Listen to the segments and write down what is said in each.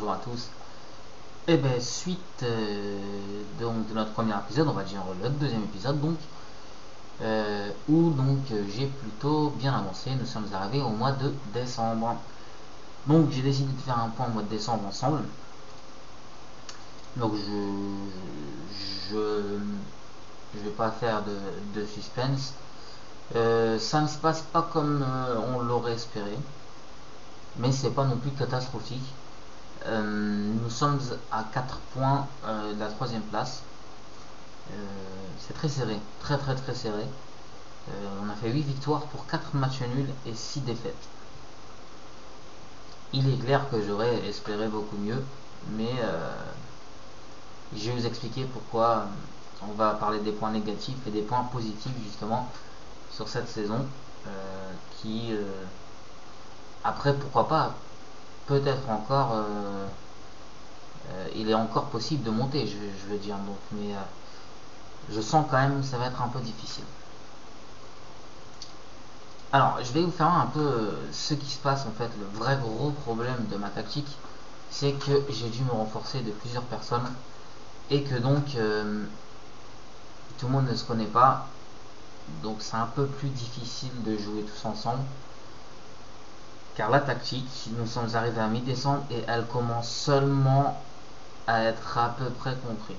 bonjour à tous. Et bien suite donc de notre premier épisode, on va dire le deuxième épisode donc, où donc j'ai plutôt bien avancé. Nous sommes arrivés au mois de décembre. Donc j'ai décidé de faire un point au mois de décembre ensemble. Donc je vais pas faire de suspense. Ça ne se passe pas comme on l'aurait espéré, mais c'est pas non plus catastrophique. Nous sommes à 4 points de la troisième place. C'est très serré, très très très serré. On a fait 8 victoires pour 4 matchs nuls et 6 défaites. Il est clair que j'aurais espéré beaucoup mieux, mais je vais vous expliquer pourquoi. On va parler des points négatifs et des points positifs justement sur cette saison, qui après pourquoi pas, peut-être encore il est encore possible de monter, je veux dire, donc, mais je sens quand même que ça va être un peu difficile. Alors, je vais vous faire un peu ce qui se passe en fait. Le vrai gros problème de ma tactique, c'est que j'ai dû me renforcer de plusieurs personnes et que donc tout le monde ne se connaît pas. Donc c'est un peu plus difficile de jouer tous ensemble. Car la tactique, nous sommes arrivés à mi-décembre et elle commence seulement à être à peu près comprise.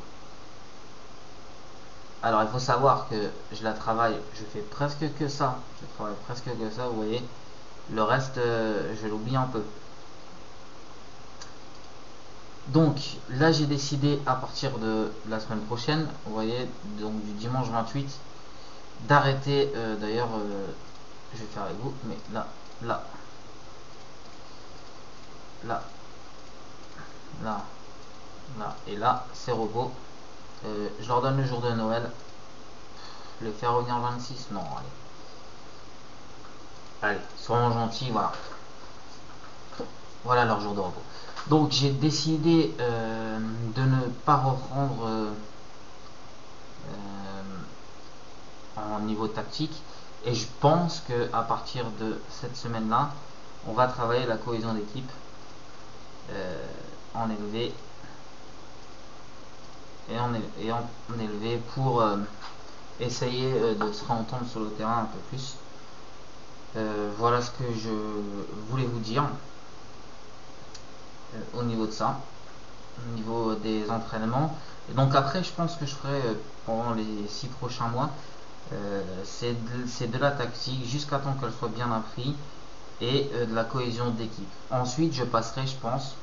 Alors il faut savoir que je la travaille, je fais presque que ça. Je travaille presque que ça, vous voyez. Le reste, je l'oublie un peu. Donc là j'ai décidé à partir de la semaine prochaine, vous voyez, donc du dimanche 28, d'arrêter, d'ailleurs, je vais faire avec vous, mais là, là, là, là, là, et là, c'est repos. Je leur donne le jour de Noël. Les faire revenir le 26, non, allez, soyons gentils, voilà. Voilà leur jour de repos. Donc j'ai décidé de ne pas reprendre en niveau tactique, et je pense que à partir de cette semaine là on va travailler la cohésion d'équipe en élevé et en élevé pour essayer de se entendre sur le terrain un peu plus. Voilà ce que je voulais vous dire au niveau de ça, au niveau des entraînements. Et donc après je pense que je ferai pendant les 6 prochains mois, c'est de la tactique jusqu'à temps qu'elle soit bien apprise et de la cohésion d'équipe. Ensuite, je passerai, je pense,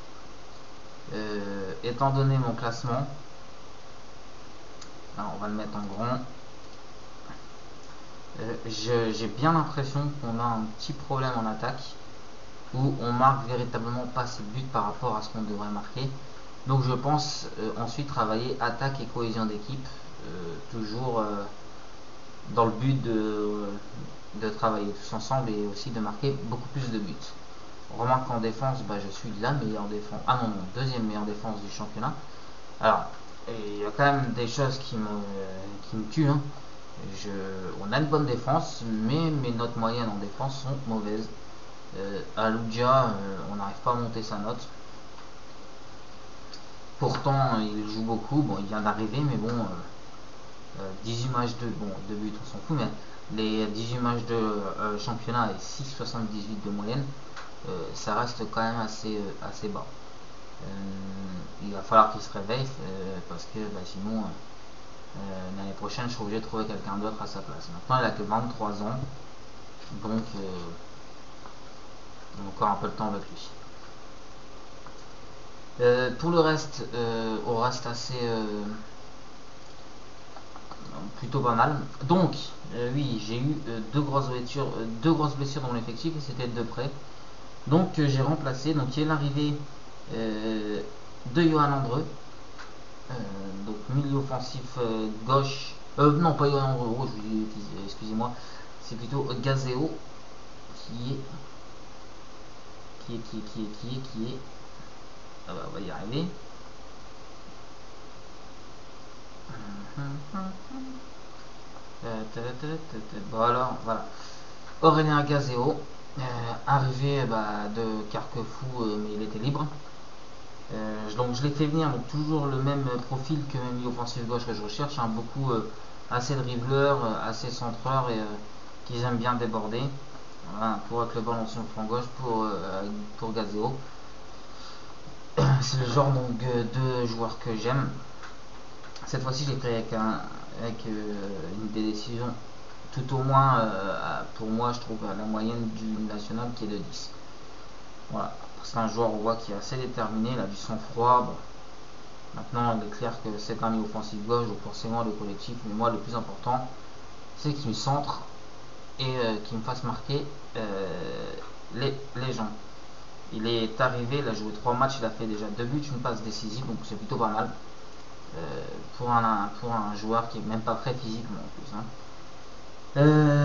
étant donné mon classement, alors on va le mettre en grand, j'ai bien l'impression qu'on a un petit problème en attaque, où on marque véritablement pas assez de buts par rapport à ce qu'on devrait marquer. Donc je pense ensuite travailler attaque et cohésion d'équipe, toujours dans le but de travailler tous ensemble et aussi de marquer beaucoup plus de buts. On remarque qu'en défense, je suis la meilleure défense, ah non, non, deuxième meilleure défense du championnat. Alors, il y a quand même des choses qui me tuent, hein. On a une bonne défense, mais mes notes moyennes en défense sont mauvaises. À Lugia, on n'arrive pas à monter sa note. Pourtant, il joue beaucoup. Bon, il vient d'arriver, mais bon, 18 matchs de. Bon, de but, on s'en fout, mais les 18 matchs de championnat et 6,78 de moyenne, ça reste quand même assez bas. Il va falloir qu'il se réveille parce que sinon, l'année prochaine, je serai obligé de trouver quelqu'un d'autre à sa place. Maintenant, il a que 23 ans, donc on a encore un peu de temps avec lui. Pour le reste, on reste assez plutôt pas mal. Donc, oui, j'ai eu deux grosses blessures dans mon effectif et c'était de près. Donc, j'ai remplacé. Donc, il y a l'arrivée de Johan Andreu, donc milieu offensif gauche. Non, pas Johan Andreu, oh, excusez-moi, c'est plutôt Gazeo qui est. Ah on va y arriver. Voilà, voilà. Aurélien Gazeo, arrivé de Carquefou, mais il était libre. Donc je l'ai fait venir, donc toujours le même profil que mes milieux offensifs gauche que je recherche, hein, beaucoup assez dribbleurs, assez centreurs et qui aiment bien déborder. Voilà, pour être le ballon sur le flanc gauche pour Gazeo. C'est le genre donc de joueur que j'aime. Cette fois-ci, j'ai pris avec une des décisions, tout au moins pour moi, je trouve la moyenne du national qui est de 10. Voilà, c'est un joueur, on voit, qui est assez déterminé, il a du sang-froid. Bon. Maintenant, il est clair que c'est un milieu offensif gauche, donc forcément le collectif, mais moi, le plus important, c'est qu'il me centre et qu'il me fasse marquer les gens. Il est arrivé, il a joué 3 matchs, il a fait déjà 2 buts, une passe décisive, donc c'est plutôt pas mal pour un joueur qui est même pas prêt physiquement en plus. Hein.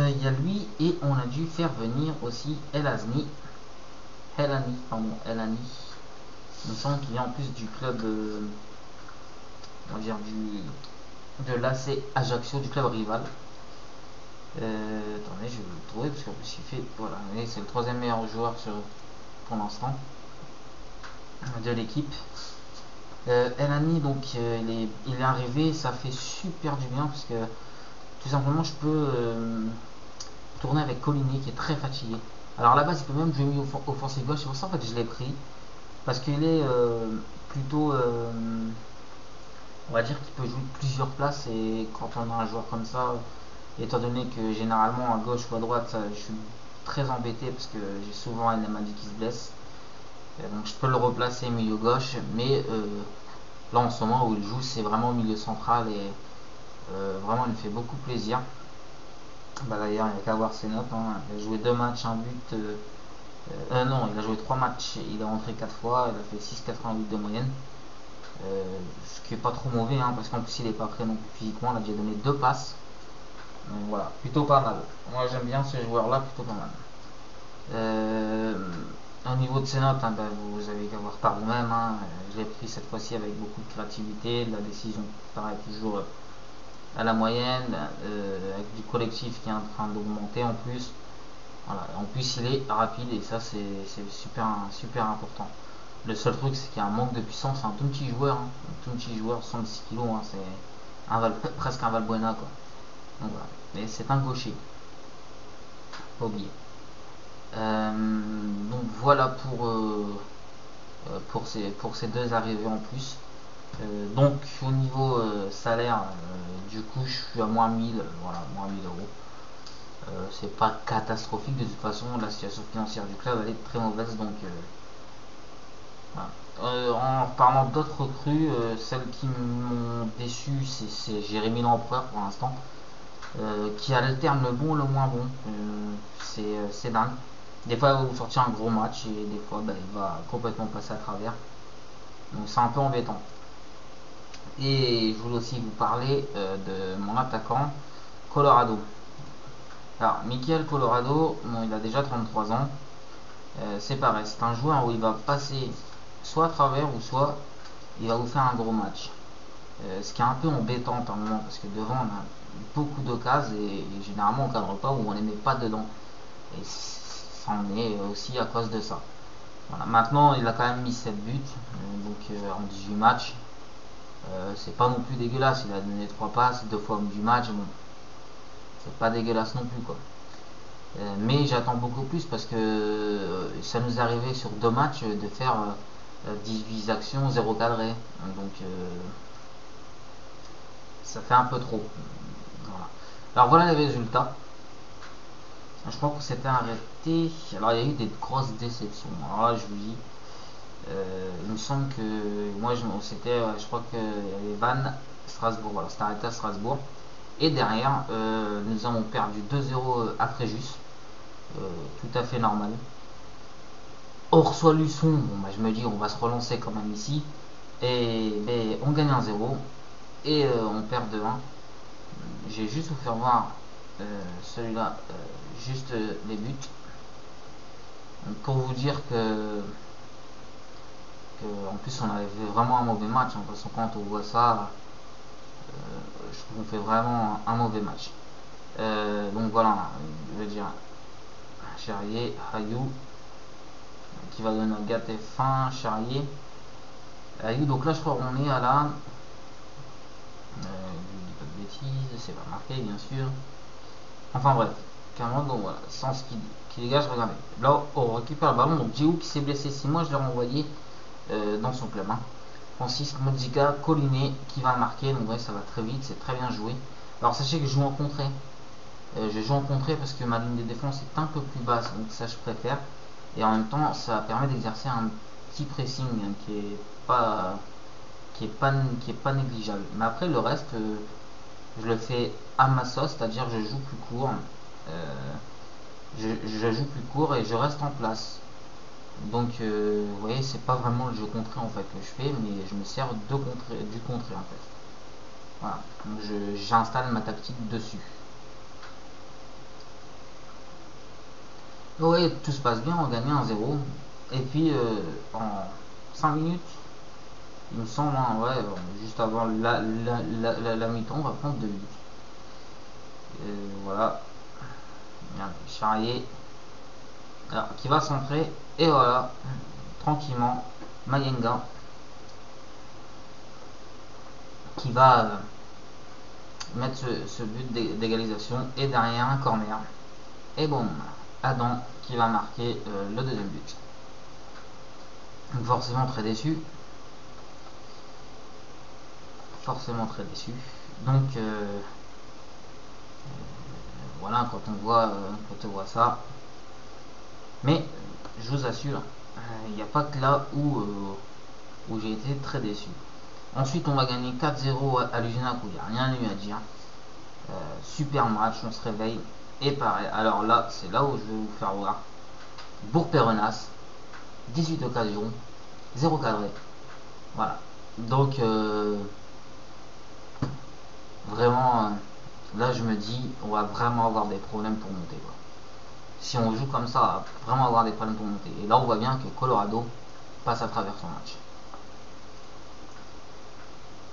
Il y a lui et on a dû faire venir aussi Elani. Il me semble qu'il vient en plus du club, on va dire de l'AC Ajaccio, du club rival. Attendez, je vais le trouver parce qu'en plus il fait, voilà, c'est le troisième meilleur joueur pour l'instant de l'équipe. Elani, donc il est arrivé, ça fait super du bien parce que tout simplement je peux tourner avec Coligny qui est très fatigué. Alors à la base il peut même jouer mieux offensif gauche, c'est pour ça en fait je l'ai pris parce qu'il est plutôt, on va dire qu'il peut jouer plusieurs places et quand on a un joueur comme ça, étant donné que généralement à gauche ou à droite je suis très embêté parce que j'ai souvent un Nemadi qui se blesse. Donc je peux le replacer milieu gauche, mais là en ce moment où il joue c'est vraiment au milieu central et vraiment il me fait beaucoup plaisir. Bah, d'ailleurs il n'y a qu'à voir ses notes, hein. Il a joué 2 matchs, un but, non il a joué 3 matchs, il est rentré 4 fois, il a fait 6,88 de moyenne, ce qui est pas trop mauvais hein, parce qu'en plus il est pas prêt non plus physiquement, il a déjà donné 2 passes. Donc voilà, plutôt pas mal. Moi j'aime bien ce joueur là, plutôt pas mal. Au niveau de ses notes, hein, bah, vous avez qu'à voir par vous-même. Hein. Je l'ai pris cette fois-ci avec beaucoup de créativité. La décision paraît toujours à la moyenne, avec du collectif qui est en train d'augmenter en plus. Voilà. En plus, il est rapide et ça, c'est super, super important. Le seul truc, c'est qu'il y a un manque de puissance. C'est un tout petit joueur, hein. Un tout petit joueur, 106 kg. Hein. C'est presque un Valbuena, quoi. Donc voilà. Mais c'est un gaucher. Pas oublier. Donc voilà pour ces 2 arrivées en plus. Donc au niveau salaire, du coup je suis à moins 1000, voilà, moins 1000 euros. C'est pas catastrophique de toute façon, la situation financière du club elle est très mauvaise donc voilà. En parlant d'autres recrues, celles qui m'ont déçu c'est Jérémy L'Empereur pour l'instant, qui alterne le bon et le moins bon. C'est dingue. Des fois, il va vous sortir un gros match et des fois, bah, il va complètement passer à travers. Donc, c'est un peu embêtant. Et je voulais aussi vous parler de mon attaquant, Colorado. Alors, Michael Colorado, bon, il a déjà 33 ans. C'est pareil, c'est un joueur où il va passer soit à travers ou soit il va vous faire un gros match. Ce qui est un peu embêtant par moment parce que devant, on a beaucoup d'occasions et généralement, on ne cadre pas ou on les met pas dedans. Et ça en est aussi à cause de ça. Voilà. Maintenant, il a quand même mis 7 buts, en 18 matchs. C'est pas non plus dégueulasse, il a donné 3 passes, 2 fois du match, bon, c'est pas dégueulasse non plus quoi. Mais j'attends beaucoup plus parce que ça nous est arrivé sur 2 matchs de faire 18 actions, 0 cadré. Donc ça fait un peu trop. Voilà. Alors voilà les résultats. Je crois qu'on s'était arrêté. Alors il y a eu des grosses déceptions. Alors là je vous dis, il me semble que moi c'était, je crois que y avait Vannes, Strasbourg. Voilà, c'était arrêté à Strasbourg. Et derrière, nous avons perdu 2-0 à Fréjus. Tout à fait normal. On reçoit Luçon. Bon, bah, je me dis, on va se relancer quand même ici. Et ben, on gagne 1-0. Et on perd 2-1. J'ai juste vous faire voir celui-là, juste les buts. Donc, pour vous dire en plus on avait fait vraiment un mauvais match. En passant quand on voit ça, je trouve qu'on fait vraiment un mauvais match. Donc voilà, je veux dire, Charrier, Hayou, qui va donner un gâté fin, Charrier. Donc là je crois qu'on est à la je dis pas de bêtises, c'est pas marqué bien sûr. Enfin bref, Cameron, donc voilà, sens qui dégage, regardez. Là on récupère le ballon, donc Djiou qui s'est blessé 6 mois, je l'ai renvoyé dans son club. Hein. Francis Modziga, Collinet qui va marquer, donc ouais ça va très vite, c'est très bien joué. Alors sachez que je joue en contrée. Je joue en contrée parce que ma ligne de défense est un peu plus basse, donc ça je préfère. Et en même temps ça permet d'exercer un petit pressing hein, qui est pas négligeable. Mais après le reste, je le fais à ma sauce, c'est-à-dire je joue plus court. Euh, je joue plus court et je reste en place. Donc vous voyez, c'est pas vraiment le jeu contré en fait que je fais, mais je me sers du contré en fait. Voilà, donc j'installe ma tactique dessus. Oui, tout se passe bien, on gagne 1-0. Et puis en 5 minutes, il me semble, hein, ouais, juste avant la mi-temps, on va prendre 2 buts. Voilà, Charrier, alors, qui va centrer, et voilà, tranquillement, Mayenga, qui va mettre ce but d'égalisation, et derrière un corner. Et bon, Adam qui va marquer le deuxième but. Donc forcément très déçu. Forcément très déçu. Donc voilà, quand on voit ça. Mais je vous assure, il n'y a pas que là où j'ai été très déçu. Ensuite, on va gagner 4-0 à l'Usinac où il n'y a rien eu à dire. Super match, on se réveille. Et pareil, alors là, c'est là où je vais vous faire voir. Bourg-Péronas, 18 occasions, 0 cadré. Voilà. Donc, vraiment, là, je me dis, on va vraiment avoir des problèmes pour monter. Quoi. Si on joue comme ça, on va vraiment avoir des problèmes pour monter. Et là, on voit bien que Colorado passe à travers son match.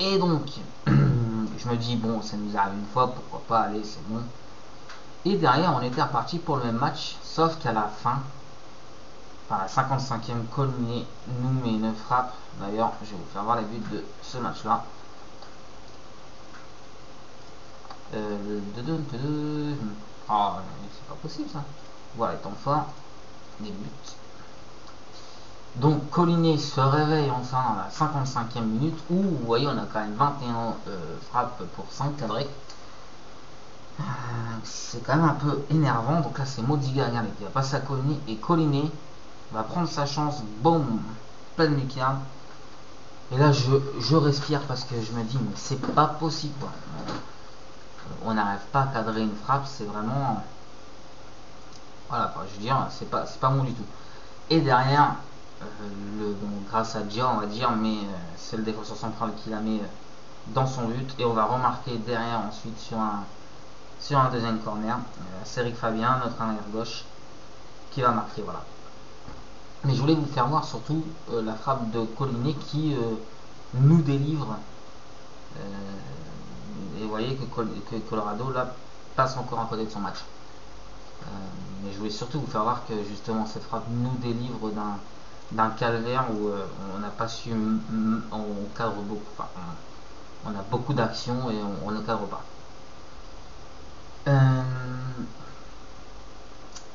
Et donc, je me dis, bon, ça nous arrive une fois, pourquoi pas, allez, c'est bon. Et derrière, on était reparti pour le même match, sauf qu'à la fin, par la 55e, Collinet nous met une frappe. D'ailleurs, je vais vous faire voir les buts de ce match-là. Ah, c'est pas possible ça. Voilà, temps fort, des buts. Donc Collinet se réveille enfin à la 55e minute où vous voyez on a quand même 21 frappes pour 5 cadrés. C'est quand même un peu énervant. Donc là c'est Modiga qui va passer à Collinet et Collinet va prendre sa chance. Boum, pleine lucarne. Et là je respire parce que je me dis mais c'est pas possible quoi. On n'arrive pas à cadrer une frappe, c'est vraiment voilà quoi, je veux dire c'est pas bon du tout. Et derrière bon, grâce à Dia on va dire, mais c'est le défenseur central qui la met dans son but et on va remarquer derrière ensuite sur un deuxième corner. C'est Eric Fabien, notre arrière gauche, qui va marquer. Voilà. Mais je voulais vous faire voir surtout la frappe de Collinet qui nous délivre. Et vous voyez que Colorado là passe encore à côté de son match. Mais je voulais surtout vous faire voir que justement cette frappe nous délivre d'un calvaire où on n'a pas su, on cadre beaucoup, enfin, on a beaucoup d'actions et on ne cadre pas.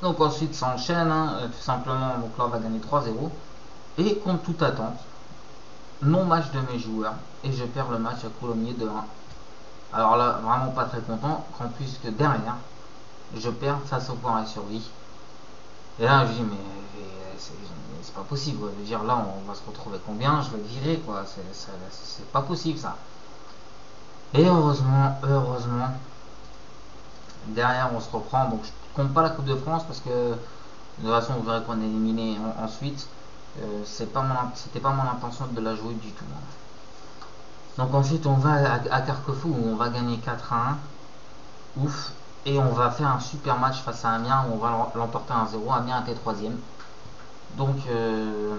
Donc ensuite ça enchaîne, hein, tout simplement, donc là on va gagner 3-0. Et contre toute attente, non match de mes joueurs, et je perds le match à Coulommiers de 1. Alors là, vraiment pas très content, qu'en plus que derrière, je perds face au point à survie. Et là je dis mais c'est pas possible, je veux dire là on va se retrouver combien, je vais virer quoi, c'est pas possible ça. Et heureusement, derrière on se reprend, donc je compte pas la Coupe de France parce que de toute façon vous verrez qu'on est éliminé ensuite. C'était pas mon intention de la jouer du tout. Donc ensuite on va à Carquefou où on va gagner 4-1. Ouf. Et on va faire un super match face à Amiens où on va l'emporter 1-0. Amiens était 3ème. Donc je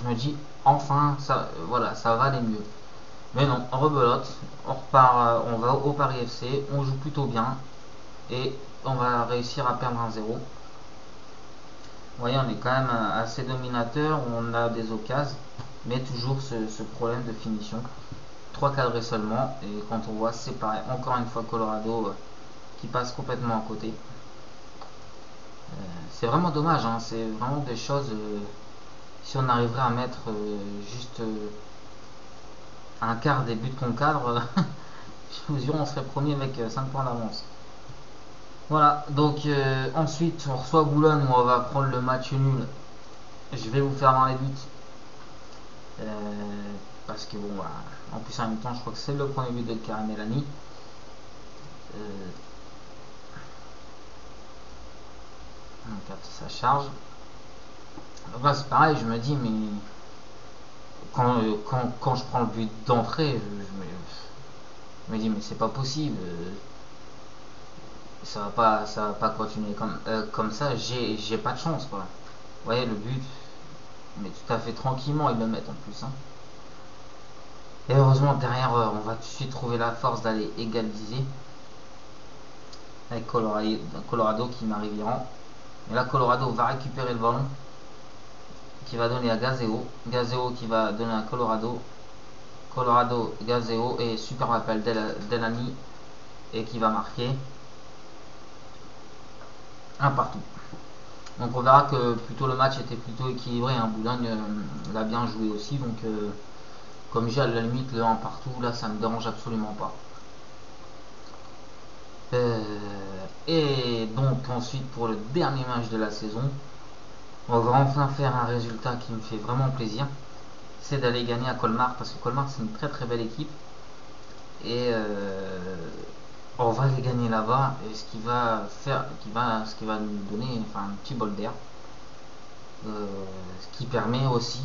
me dis enfin ça, voilà, ça va aller mieux. Mais non, rebelote, on repart, on va au Paris FC, on joue plutôt bien et on va réussir à perdre 1-0. Vous voyez, on est quand même assez dominateur, on a des occasions, mais toujours ce problème de finition. 3 cadrés seulement, et quand on voit, c'est pareil. Encore une fois, Colorado qui passe complètement à côté. C'est vraiment dommage, hein, c'est vraiment des choses. Si on arriverait à mettre juste un quart des buts qu'on cadre, je vous jure, on serait premier avec 5 points d'avance. Voilà, donc ensuite on reçoit Boulogne où on va prendre le match nul. Je vais vous faire dans les buts. Parce que bon, voilà. En plus en même temps, je crois que c'est le premier but de Karim Elani. Donc ça charge. Donc là c'est pareil, je me dis, mais quand je prends le but d'entrée, je me dis, mais c'est pas possible. Ça va pas continuer comme ça. J'ai pas de chance, quoi. Vous voyez, le but, mais tout à fait tranquillement, ils le mettent en plus. Hein. Et heureusement, derrière, on va tout de suite trouver la force d'aller égaliser avec Colorado qui m'arrive Iran. Et là, Colorado va récupérer le ballon qui va donner à Gazeo. Gazeo qui va donner à Colorado. Colorado, Gazeo et super appel Delany et qui va marquer un partout. Donc on verra que plutôt le match était plutôt équilibré. Hein. Boulogne l'a bien joué aussi. Donc comme j'ai à la limite le 1 partout, là ça me dérange absolument pas. Et donc ensuite pour le dernier match de la saison, on va enfin faire un résultat qui me fait vraiment plaisir. C'est d'aller gagner à Colmar parce que Colmar c'est une très très belle équipe. Et on va les gagner là-bas et ce qui va faire, ce qui va nous donner enfin, un petit bol d'air. Ce qui permet aussi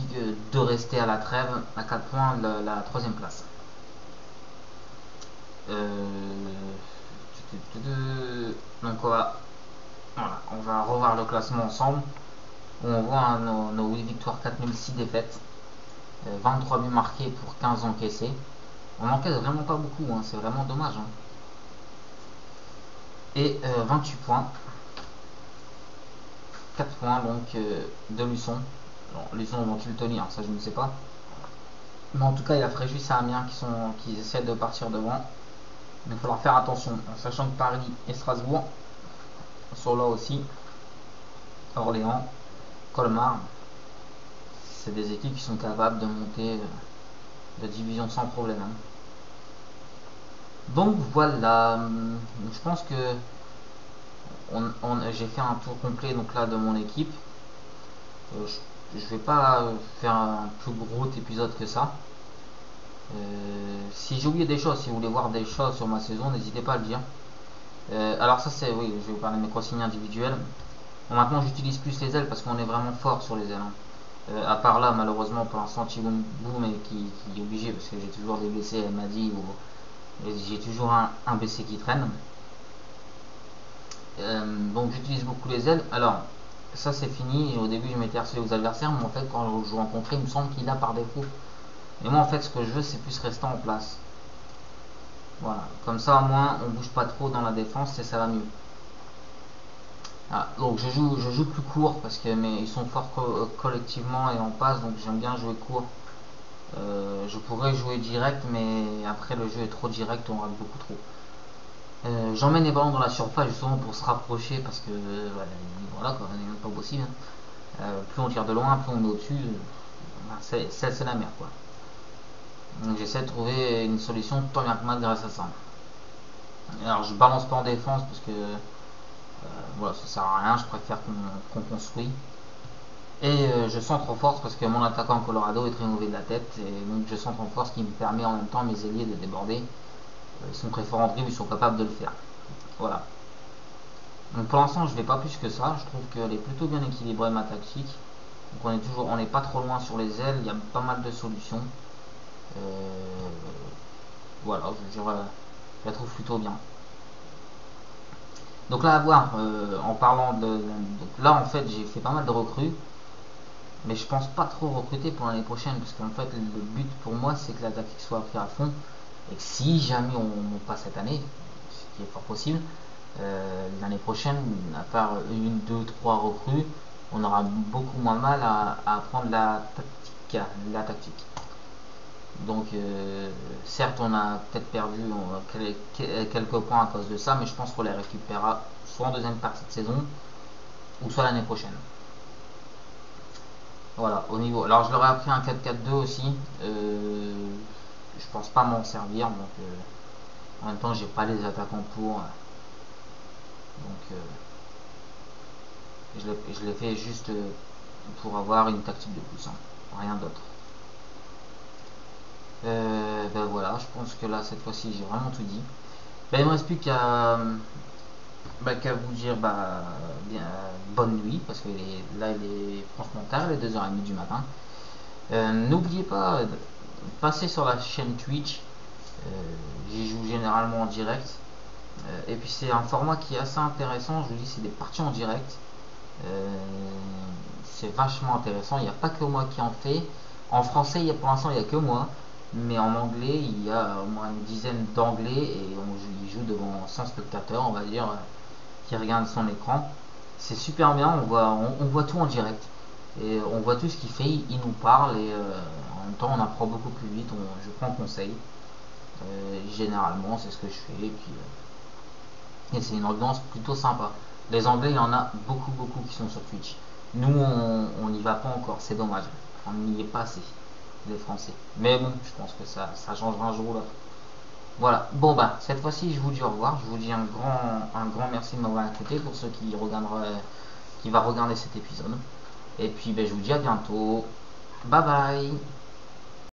de rester à la trêve à 4 points de la troisième place. Donc on va revoir le classement ensemble. On voit hein, nos 8 victoires, 4 nuls, 6 défaites. 23 buts marqués pour 15 encaissés. On n'encaisse vraiment pas beaucoup, hein, c'est vraiment dommage. Hein. Et 28 points. 4 points donc de Luçon. Alors, Luçon vont-ils le tenir, ça je ne sais pas. Mais en tout cas, il y a Fréjus et Amiens qui essaient de partir devant. Mais il va falloir faire attention, en sachant que Paris et Strasbourg sont là aussi. Orléans, Colmar, c'est des équipes qui sont capables de monter de division sans problème. Hein. Donc voilà, je pense que j'ai fait un tour complet donc là de mon équipe. Je vais pas faire un plus gros épisode que ça. Si j'ai oublié des choses, si vous voulez voir des choses sur ma saison, n'hésitez pas à le dire. Alors ça c'est, oui, je vais vous parler de mes consignes individuelles. Bon, maintenant j'utilise plus les ailes parce qu'on est vraiment fort sur les ailes. Hein. À part là, malheureusement, pour l'instant, Chiboum qui est obligé parce que j'ai toujours des blessés, elle m'a dit, ou j'ai toujours un BC qui traîne. Donc j'utilise beaucoup les ailes. Alors, ça c'est fini. Au début, je m'étais harcelé aux adversaires, mais en fait, quand je rencontrais, il me semble qu'il a par défaut. Et moi, en fait, ce que je veux, c'est plus rester en place. Voilà, comme ça, au moins, on bouge pas trop dans la défense et ça va mieux. Voilà. Donc je joue plus court parce que mais ils sont forts collectivement et en passe, donc j'aime bien jouer court. Je pourrais jouer direct, mais après le jeu est trop direct, on rate beaucoup trop. J'emmène les ballons dans la surface justement pour se rapprocher parce que voilà quoi, c'est pas possible. Hein. Plus on tire de loin, plus on est au-dessus, c'est la merde quoi. Donc j'essaie de trouver une solution tant bien que mal grâce à ça. Alors je balance pas en défense parce que voilà, ça sert à rien, je préfère qu'on construit. Et je centre en force parce que mon attaquant Colorado est très mauvais de la tête. Et donc je centre en force qui me permet en même temps à mes ailiers de déborder. Ils sont très forts en dribble, ils sont capables de le faire. Voilà. Donc pour l'instant je vais pas plus que ça. Je trouve qu'elle est plutôt bien équilibrée ma tactique. Donc on n'est pas trop loin sur les ailes, il y a pas mal de solutions. Voilà, je la trouve plutôt bien. Donc là à voir, en parlant donc là en fait j'ai fait pas mal de recrues. Mais je pense pas trop recruter pour l'année prochaine parce qu'en fait le but pour moi c'est que la tactique soit prise à fond et que si jamais on passe cette année, ce qui est fort possible, l'année prochaine, à part une, deux, trois recrues, on aura beaucoup moins de mal à apprendre la tactique. Donc certes on a peut-être perdu quelques points à cause de ça, mais je pense qu'on les récupérera soit en deuxième partie de saison ou soit l'année prochaine. Voilà, au niveau. Alors je leur ai appris un 4-4-2 aussi. Je pense pas m'en servir, donc en même temps j'ai pas les attaquants pour. Donc je l'ai fait juste pour avoir une tactique de plus, hein, rien d'autre. Ben voilà, je pense que là cette fois-ci j'ai vraiment tout dit. Ben, il me reste plus qu'à vous dire bien, bonne nuit, parce que là il est franchement tard, il est 2h30 du matin. N'oubliez pas de passer sur la chaîne Twitch, j'y joue généralement en direct. Et puis c'est un format qui est assez intéressant, je vous dis c'est des parties en direct. Euh, c'est vachement intéressant, il n'y a pas que moi qui en fais. En français, pour l'instant il n'y a que moi, mais en anglais il y a au moins une dizaine d'anglais et il joue devant 100 spectateurs, on va dire, qui regardent son écran. C'est super bien, on voit tout en direct. Et on voit tout ce qu'il fait, il nous parle et en même temps on apprend beaucoup plus vite, je prends conseil. Généralement c'est ce que je fais et c'est une ambiance plutôt sympa. Les anglais il y en a beaucoup qui sont sur Twitch. Nous on n'y va pas encore, c'est dommage. On n'y est pas assez, les Français. Mais bon, je pense que ça changera un jour ou l'autre. Voilà, bon bah cette fois-ci je vous dis au revoir, je vous dis un grand merci de m'avoir écouté pour ceux qui va regarder cet épisode. Et puis ben, je vous dis à bientôt. Bye bye.